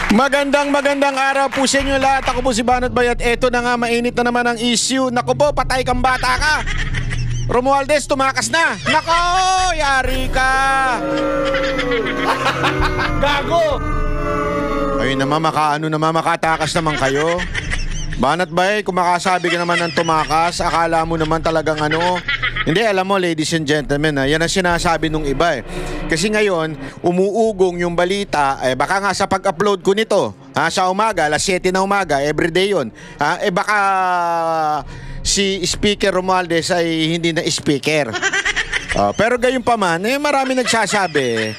Magandang araw po sa inyo lahat. Ako po si Banat Bayat. Eto na nga, mainit na naman ang issue. Naku po, patay kang bata ka. Romualdez, tumakas na. Nako, yari ka. Gago. Ayun naman, makatakas naman kayo. Banat Bay, kung makasabi ka naman ng tumakas, akala mo naman talagang ano. Hindi, alam mo, ladies and gentlemen, yan ang sinasabi nung iba eh. Kasi ngayon, umuugong yung balita, baka nga sa pag-upload ko nito, sa umaga, alas 7 na umaga, everyday yun. Baka si Speaker Romualdez ay hindi na speaker. Pero gayon pa man, marami nagsasabi,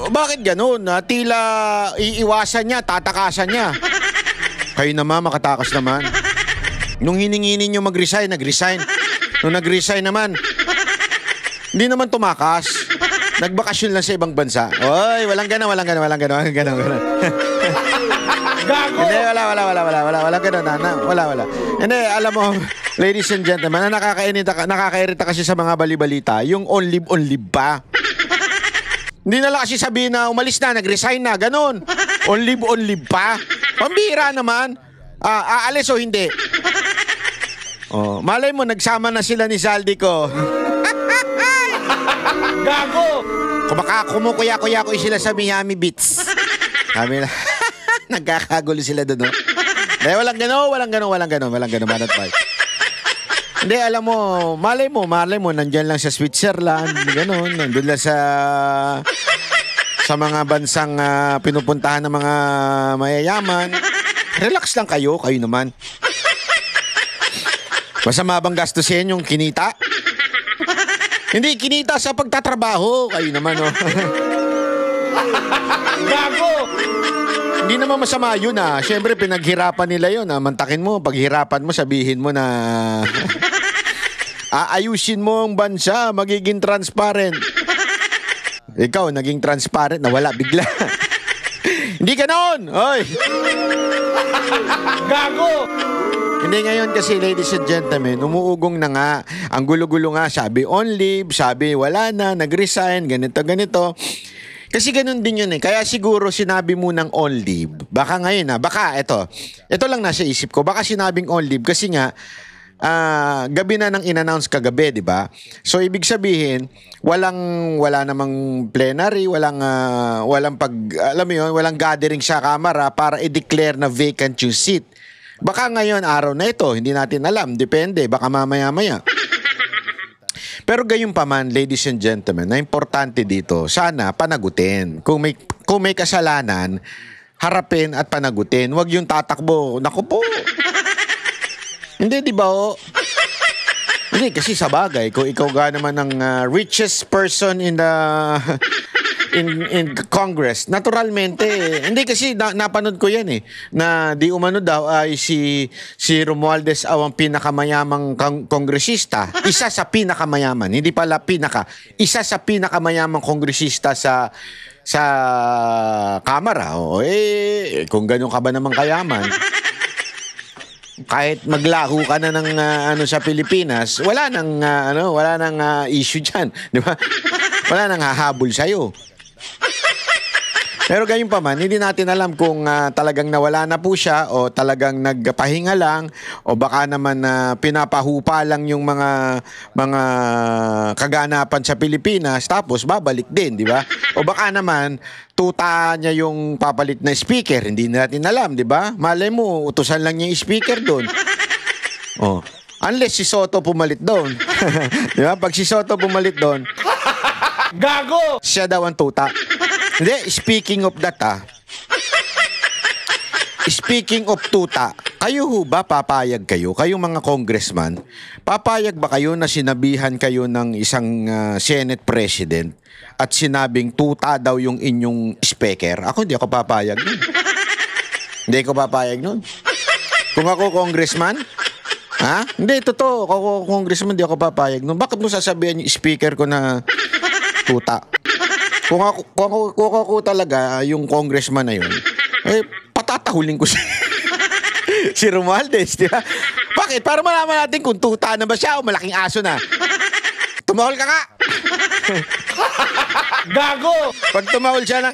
bakit ganun? Tila iiwasan niya, tatakasan niya. Kayo naman, makatakas naman. Nung hininginin nyo mag-resign, nag-resign. Nung nag-resign naman, hindi naman tumakas. Nagbakasyon lang sa ibang bansa. Oy, walang gana. Gago! Hindi, walang gana. Wala. Hindi, alam mo, ladies and gentlemen, nakakairita kasi sa mga balibalita, yung on-live pa. Hindi na lang kasi sabihin na umalis na, nag-resign na, ganun. On-live pa. Pambira naman. Aalis o hindi? Malay mo, nagsama na sila ni Zaldico. Gago! Kumukuya-kuya ko sila sa Miami Beach. Kami na, nagkakagulo sila doon. Walang gano'n, Banat Bay. Hindi, alam mo, malay mo, nandyan lang sa Switzerland, gano'n, nandun lang sa mga bansang pinupuntahan ng mga mayayaman. Relax lang kayo naman. Masama bang gastusin yung kinita? Hindi, kinita sa pagtatrabaho. Kayo naman, oh. Gago! Hindi naman masama yun, Siyempre, pinaghirapan nila yun, Mantakin mo, paghirapan mo, sabihin mo na aayusin mo ang bansa, magiging transparent. Ikaw, naging transparent, nawala bigla. Hindi ganon! Oy! Gago! Hindi, ngayon kasi, ladies and gentlemen, umuugong na nga. Ang gulo-gulo nga, sabi on leave, sabi wala na, nag-resign, ganito. Kasi ganun din yun eh. Kaya siguro sinabi mo ng on leave. Baka ngayon baka ito lang nasa isip ko. Baka sinabing on leave kasi nga, gabi na nang in-announce kagabi, di ba? So, ibig sabihin, wala namang plenary, walang walang gathering sa kamara para i-declare na vacant yung seat. Baka ngayon, araw na ito, hindi natin alam. Depende, baka mamaya-maya. Pero gayon pa man, ladies and gentlemen, na importante dito, sana panagutin. Kung may kasalanan, harapin at panagutin. Huwag yung tatakbo. Naku po. Hindi, di ba, Hindi, kasi sa bagay, kung ikaw naman ang richest person in Congress, naturalmente, hindi kasi napanood ko yan na di umano daw ay si Romualdez ang pinakamayamang kongresista, isa sa pinakamayaman, hindi pala isa sa pinakamayamang kongresista sa Kamara. Kung ganun ka ba namang kayaman, kahit maglaho ka na ng sa Pilipinas, wala nang issue diyan, di ba? Wala nang hahabol sa iyo. Pero gayon pa man, hindi natin alam kung talagang nawala na po siya o talagang nagpahinga lang o baka naman pinapahupa lang yung mga kaganapan sa Pilipinas tapos babalik din, di ba? O baka naman tuta niya yung papalit na speaker, hindi natin alam, di ba? Malay mo, utusan lang niya yung speaker doon. Unless si Soto pumalit doon. Di ba? Pag si Soto pumalit doon, gago! Siya daw ang tuta. Hindi, speaking of that speaking of tuta, kayo ho ba papayag kayo? Kayong mga congressman, papayag ba kayo na sinabihan kayo ng isang Senate President at sinabing tuta daw yung inyong speaker? Ako hindi ako papayag nun. Hindi ako papayag nun. Kung ako congressman, Hindi, totoo. Ako congressman, hindi ako papayag nun. Bakit mo sasabihan yung speaker ko na tuta? Kung ako talaga, yung congressman na yun, patatahulin ko si Romualdez, di ba? Bakit? Para malaman natin kung tuta na ba siya o malaking aso na. Tumahol ka nga! Gago! Pag tumahol siya ng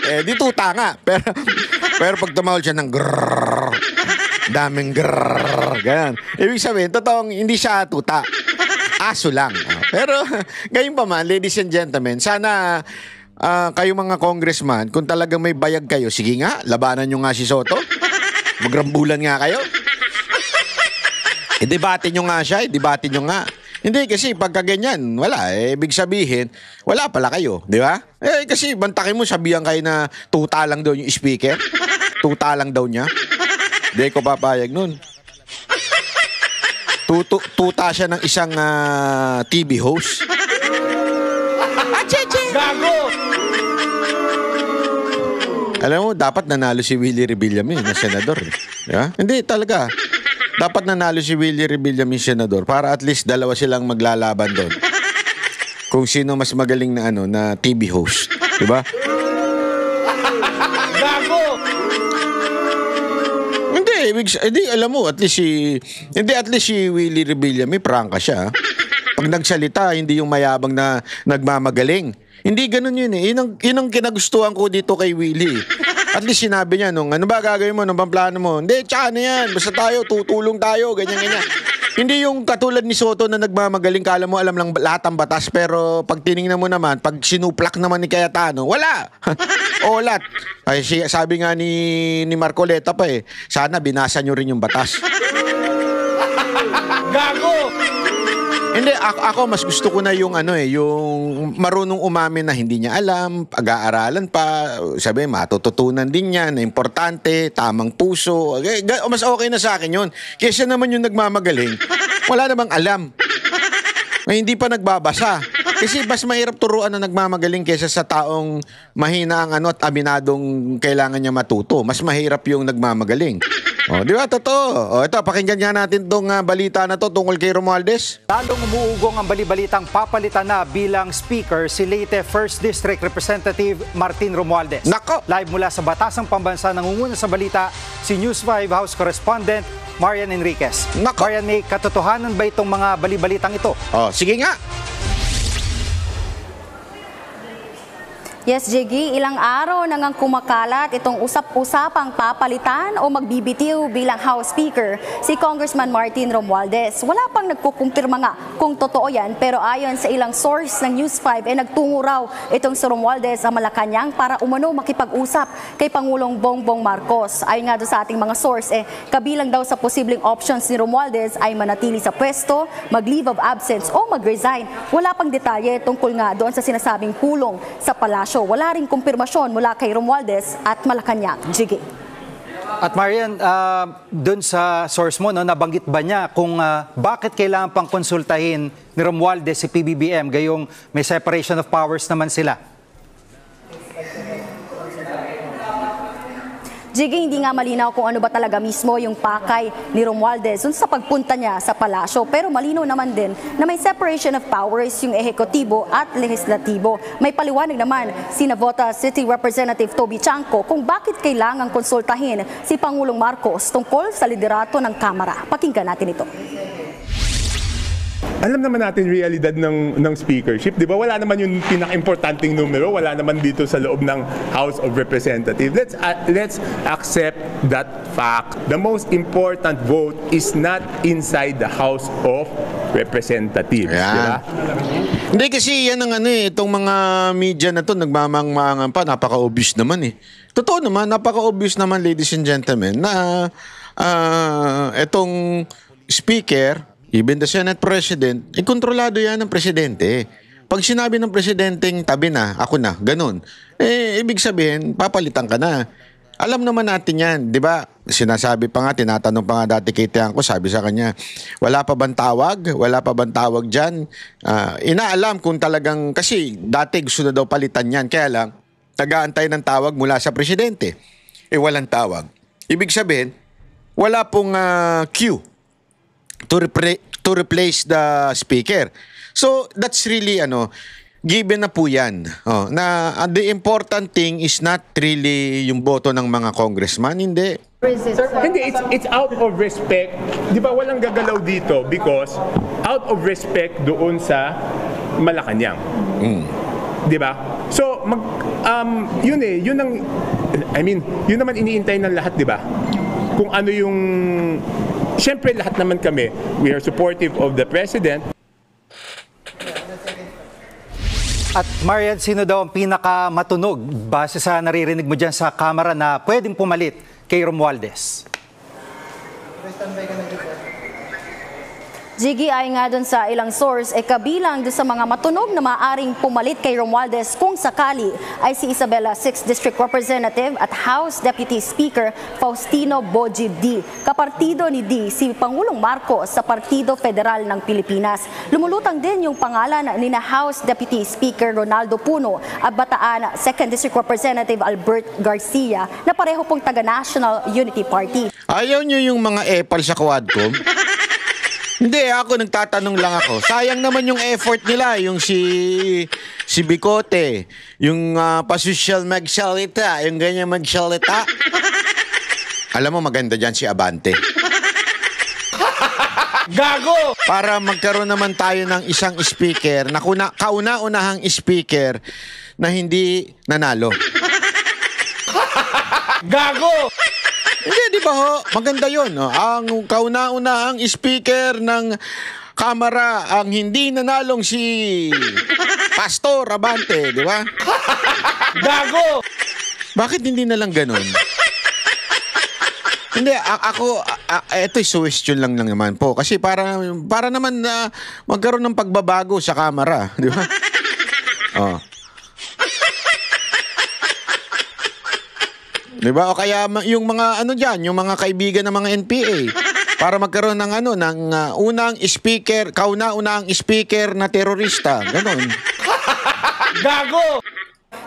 Di tuta nga. Pero pag tumawal siya ng grrrr, daming grrrr, ganyan. Ibig sabihin, totoong hindi siya tuta. Aso lang. Pero, gayon pa man, ladies and gentlemen, sana kayo mga congressman, kung talagang may bayag kayo, sige nga, labanan nyo nga si Soto. Magrambulan nga kayo. Debate nyo nga siya, debate nyo nga. Hindi kasi pagka ganyan, wala. Ibig sabihin, wala pala kayo. Di ba? Kasi bantakin mo, sabihan kayo na tuta lang daw yung speaker. Tuta lang daw niya. Hindi ko papayag nun. Tuta siya ng isang TV host. Gago! Alam mo, dapat nanalo si Willie Rebillame na senador. Yeah? Hindi, talaga. Dapat nanalo si Willie Rebillame senador para at least dalawa silang maglalaban doon. Kung sino mas magaling na na TV host. Diba? Gago! Hindi, alam mo, at least si Willie Rebillame, prangka siya. Pag nagsalita, hindi yung mayabang na nagmamagaling. Hindi ganun yun eh. Yun ang kinagustuhan ko dito kay Willie. At least sinabi niya ano ba gagawin mo, ano bang plano mo? Hindi, tsaka na yan. Basta tayo, tutulong tayo, ganyan. Hindi yung katulad ni Soto na nagmamagaling, kala mo alam lang lahat ang batas, pero pag tinignan mo naman, pag sinuplak naman ni Cayetano, wala. Olat. Ay, sabi nga ni Marcoleta pa sana binasa nyo rin yung batas. Gago! Hindi, ako mas gusto ko na yung yung marunong umamin na hindi niya alam, pag-aaralan pa, sabi, matututunan din niya na importante, tamang puso. Mas okay na sa akin yun. Kesa naman yung nagmamagaling, wala namang alam. May hindi pa nagbabasa. Kasi mas mahirap turuan na nagmamagaling kesa sa taong mahina ang at aminadong kailangan niya matuto. Mas mahirap yung nagmamagaling. Di ba? Totoo. Ito, pakinggan nga natin itong balita na to tungkol kay Romualdez. Lalong umuugong ang balibalitang papalitan na bilang speaker si Leyte 1st District Representative Martin Romualdez. Nako! Live mula sa Batasang Pambansa, nangunguna sa balita si News 5 House Correspondent Marian Enriquez. Nako! Marian, may katotohanan ba itong mga balibalitang ito? Sige nga. Yes, Jiggy, ilang araw nang kumakalat itong usap-usapang papalitan o magbibitiw bilang House Speaker si Congressman Martin Romualdez. Wala pang nagkukumpirma nga kung totoo yan, pero ayon sa ilang source ng News 5, nagtungo raw itong si Romualdez sa Malacanang para umano makipag-usap kay Pangulong Bongbong Marcos. Ayon nga doon sa ating mga source, kabilang daw sa posibleng options ni Romualdez ay manatili sa pwesto, mag-leave of absence o mag-resign. Wala pang detalye tungkol nga doon sa sinasabing kulong sa palasyo. Wala ring kumpirmasyon mula kay Romualdez at Malacanang. Jiggy. At Marian, doon sa source mo, nabanggit ba niya kung bakit kailangan pang konsultahin ni Romualdez si PBBM gayong may separation of powers naman sila? Jiggy, hindi nga malinaw kung ano ba talaga mismo yung pakay ni Romualdez sa pagpunta niya sa palasyo. Pero malinaw naman din na may separation of powers yung ehekutibo at lehislatibo. May paliwanag naman si Navota City Representative Toby Chanco kung bakit kailangang konsultahin si Pangulong Marcos tungkol sa liderato ng Kamara. Pakinggan natin ito. Alam naman natin realidad ng speakership, di ba? Wala naman yung pinaka-importanting numero, wala naman dito sa loob ng House of Representatives. Let's accept that fact. The most important vote is not inside the House of Representatives. Yeah. Di ba? Hindi kasi yan ang itong mga media na to nagmamangmangan pa, napaka-obvious naman Totoo naman, napaka-obvious naman, ladies and gentlemen, na itong speaker, even the Senate President, kontrolado yan ng Presidente. Pag sinabi ng Presidenteng tabi na, ako na, ganun, ibig sabihin, papalitan ka na. Alam naman natin yan, di ba? Sinasabi pa nga, tinatanong pa nga dati kay Tiangco, sabi sa kanya, wala pa bang tawag? Wala pa bang tawag dyan? Inaalam kung talagang, kasi dati gusto na daw palitan yan, kaya lang, nag-aantay ng tawag mula sa Presidente. Walang tawag. Ibig sabihin, wala pong queue to replace the speaker. So that's really given na po yan. Na the important thing is not really yung boto ng mga congressman, hindi. Hindi, it's out of respect. Di ba walang gagalaw dito because out of respect doon sa Malacanang. 'di ba? So yun yun ang yun naman iniintay ng lahat, 'di ba? Kung ano yung siyempre lahat naman kami, we are supportive of the president. At Marian, sino daw ang pinakamatunog base sa naririnig mo dyan sa kamera na pwedeng pumalit kay Romualdez? Jiggy, ay nga doon sa ilang source, kabilang doon sa mga matunog na maaring pumalit kay Romualdez kung sakali ay si Isabela 6th District Representative at House Deputy Speaker Faustino Boji D. Kapartido ni D si Pangulong Marcos sa Partido Federal ng Pilipinas. Lumulutang din yung pangalan ni na House Deputy Speaker Ronaldo Puno at Bataan 2nd District Representative Albert Garcia na pareho pong taga-National Unity Party. Ayaw nyo yung mga epal sa Quadcom? Hindi, ako nagtatanong lang ako. Sayang naman yung effort nila, yung si Bicote, yung pa-social magsalita, yung ganyan magsalita. Alam mo, maganda dyan si Abante. Gago! Para magkaroon naman tayo ng isang speaker, na kauna-unahang speaker na hindi nanalo. Gago! Hindi, di ba ho? Maganda yun. No? Ang kauna-unahang speaker ng Kamara ang hindi nanalong si Pastor Abante, di ba? Gago! Bakit hindi na lang ganun? Hindi, ito'y suggestion lang naman po. Kasi para naman na magkaroon ng pagbabago sa Kamara, di ba? Oh. Diba? O kaya yung mga yung mga kaibigan ng mga NPA para magkaroon ng unang speaker, kauna-unahang speaker na terorista. Ganon. Gago!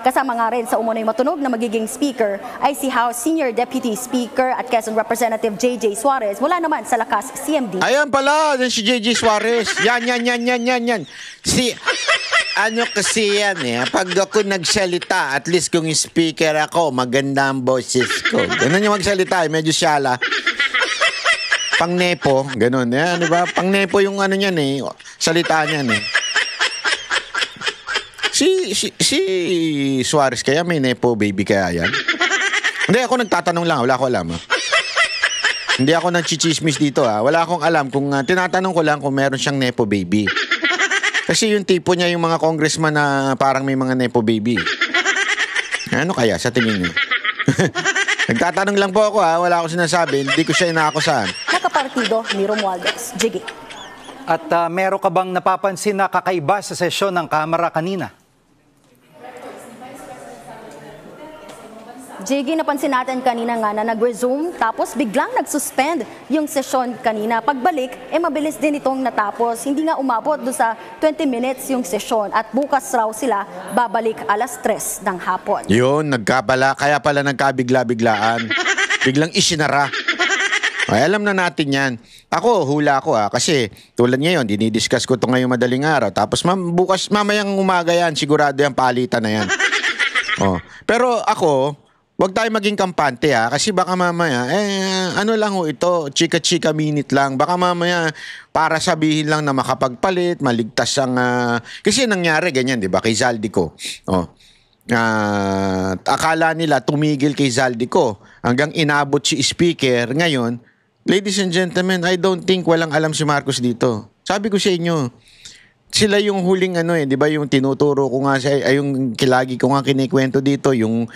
Kasama nga rin sa umunay matunog na magiging speaker ay si House Senior Deputy Speaker at Quezon Representative J.J. Suarez. Wala naman sa Lakas CMD. Ayan pala, si J.J. Suarez. Yan. Kasi yan pag ako nagsalita, at least kung speaker ako, maganda ang boses ko. Ganun yung magsalita, medyo siyala. Pang-nepo, ganun. Yan, di ba? Pang-nepo yung niyan salita niyan Si Suarez kaya may nepo baby kaya yan? Hindi, ako nagtatanong lang, wala ko alam. Hindi ako nang-chichismis dito Wala akong alam kung tinatanong ko lang kung meron siyang nepo baby. Kasi yung tipo niya yung mga congressman na parang may mga nepo baby. Ano kaya sa tingin niyo? Nagtatanong lang po ako wala akong sinasabi, hindi ko siya inaakusahan. Nakapartido ni Romualdez. Jiggy. At meron ka bang napapansin na kakaiba sa sesyon ng Kamara kanina? Jiggy, napansin natin kanina nga na nag-resume tapos biglang nag-suspend yung sesyon kanina. Pagbalik, mabilis din itong natapos. Hindi nga umabot do sa 20 minutes yung sesyon at bukas raw sila babalik 3:00 ng hapon. Yun, kaya pala nagkabigla-biglaan. Biglang isinara. Ay, alam na natin yan. Ako, hula ko kasi tulad ngayon, dinidiscuss ko ito ngayong madaling araw. Tapos bukas, mamayang umaga yan, sigurado yung palitan na yan. Pero ako, wag tayo maging kampante kasi baka mamaya, lang ito, chika-chika minute lang. Baka mamaya, para sabihin lang na makapagpalit, maligtas ang... kasi nangyari ganyan, di ba, kay Zaldico. Akala nila tumigil kay Zaldico hanggang inabot si speaker. Ngayon, ladies and gentlemen, I don't think walang alam si Marcos dito. Sabi ko sa inyo, sila yung huling di ba, yung tinuturo ko nga yung kilagi ko nga kinikwento dito, yung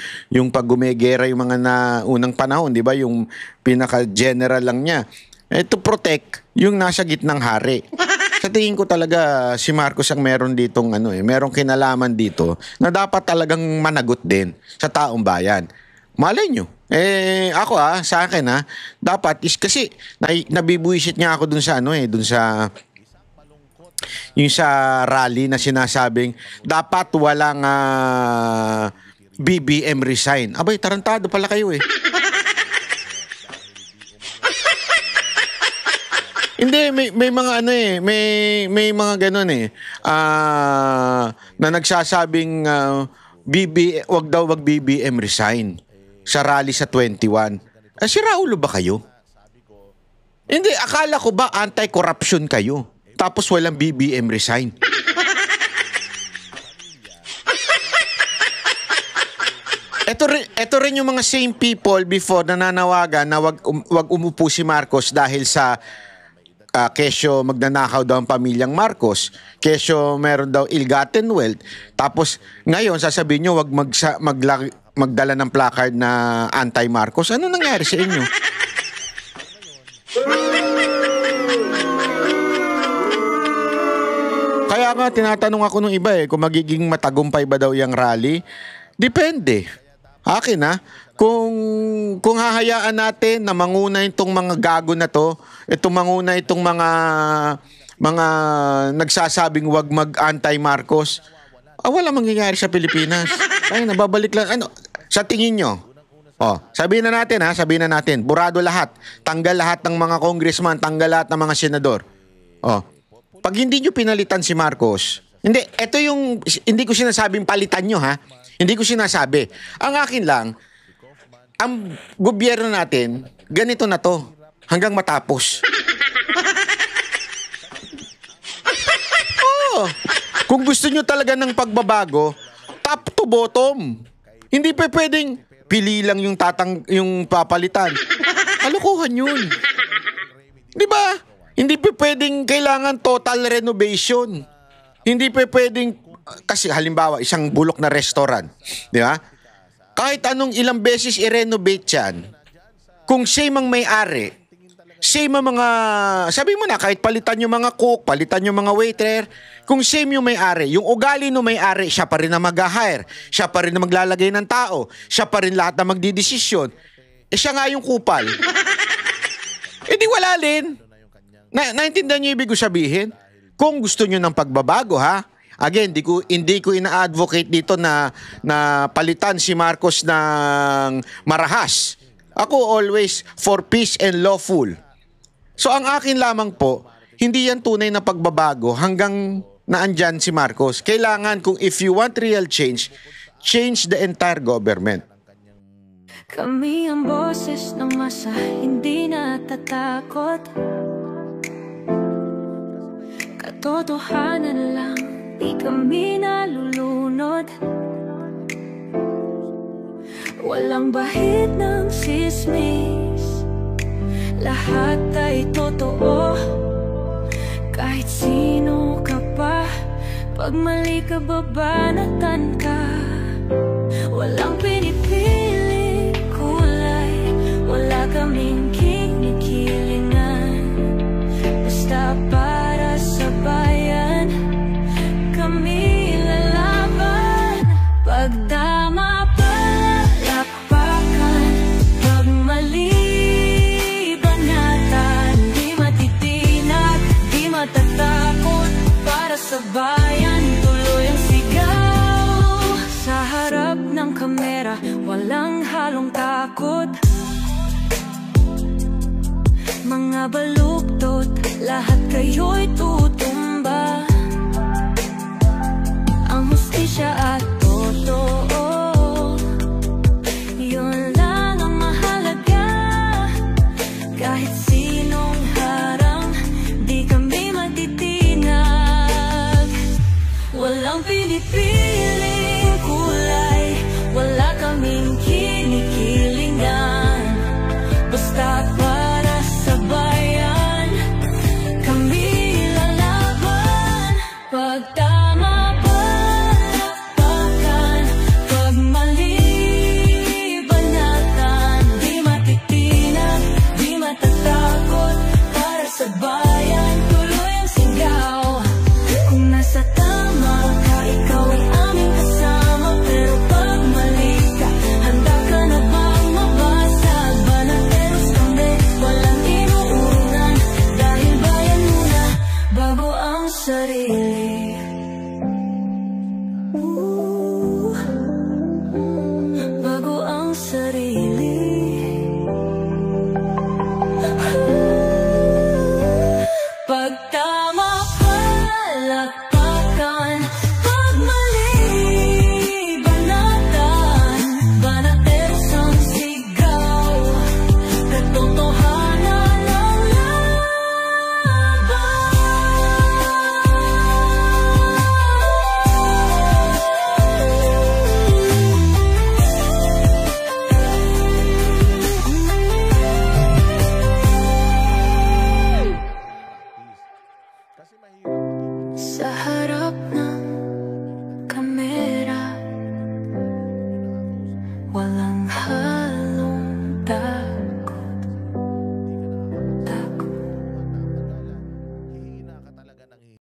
pag gumegera yung mga unang panahon, di ba, yung pinaka-general lang niya. To protect yung nasa gitnang hari. Sa tingin ko talaga si Marcos ang meron ditong merong kinalaman dito na dapat talagang managot din sa taong bayan. Malay nyo. Ako sa akin dapat is kasi nabibuisit niya ako dun sa dun sa yung sa rally na sinasabing dapat walang BBM resign. Abay, tarantado pala kayo Hindi, may mga may mga ganun na nagsasabing wag BBM resign sa rally sa 21. Sira ulo ba kayo? Hindi, akala ko ba anti-corruption kayo? Tapos walang BBM resign. Ito rin yung mga same people before na nanawagan na wag umupo si Marcos dahil sa kesyo magnanakaw daw ang pamilyang Marcos, kesyo meron daw ill-gotten wealth. Tapos ngayon sasabihin nyo wag magdala ng placard na anti-Marcos. Ano nangyari sa inyo? Kaya nga tinatanong ako nung iba kung magiging matagumpay ba daw yung rally. Depende. Akin kung hahayaan natin na manguna itong mga gago na to, manguna itong mga nagsasabing wag mag-anti-Marcos, wala mangyayari sa Pilipinas. Ay, nababalik lang. Ano, sa tingin nyo? Sabihin na natin, burado lahat. Tanggal lahat ng mga congressman, tanggal lahat ng mga senador. Pag hindi nyo pinalitan si Marcos, hindi ko sinasabing palitan nyo, ha? Hindi ko sinasabi. Ang akin lang, ang gobyerno natin, ganito na to, hanggang matapos. Kung gusto nyo talaga ng pagbabago, top to bottom. Hindi pa pwedeng pili lang yung papalitan. Kalokohan yun. Di ba? Hindi pa pwedeng kailangan total renovation. Hindi pa pwedeng, kasi halimbawa, isang bulok na restaurant, di ba? Kahit anong ilang beses i-renovate yan, kung same ang may-ari, same ang mga, sabi mo na, kahit palitan yung mga cook, palitan yung mga waiter, kung same yung may-ari, yung ugali ng may-ari, siya pa rin na mag-hire, siya pa rin na maglalagay ng tao, siya pa rin lahat na magdidesisyon, siya nga yung kupal. Di wala din. Naintindihan niyo ibig ko sabihin? Kung gusto niyo ng pagbabago, ha? Again, hindi ko ina-advocate dito na palitan si Marcos ng marahas. Ako always for peace and lawful. So ang akin lamang po, hindi yan tunay na pagbabago hanggang naandyan si Marcos. Kailangan kung if you want real change the entire government. Kami ang boses ng masa, hindi natatakot. Katotohanan lang, di kami nalulunod. Walang bahid ng sismis, lahat ay totoo. Kahit sino ka pa, pag mali ka babanatan ka. Walang pinipili kulay, wala kaming kinikilingan. Basta para sa bayan, kami lalaban. Pagdama palakpakan, pag mali banatan, di matitinag, di matatakot. Para sa bayan, tuloy ang sigaw. Sa harap ng kamera, walang halong takot. Mga baluktot, lahat kayo'y tutumba. Ang hustisya at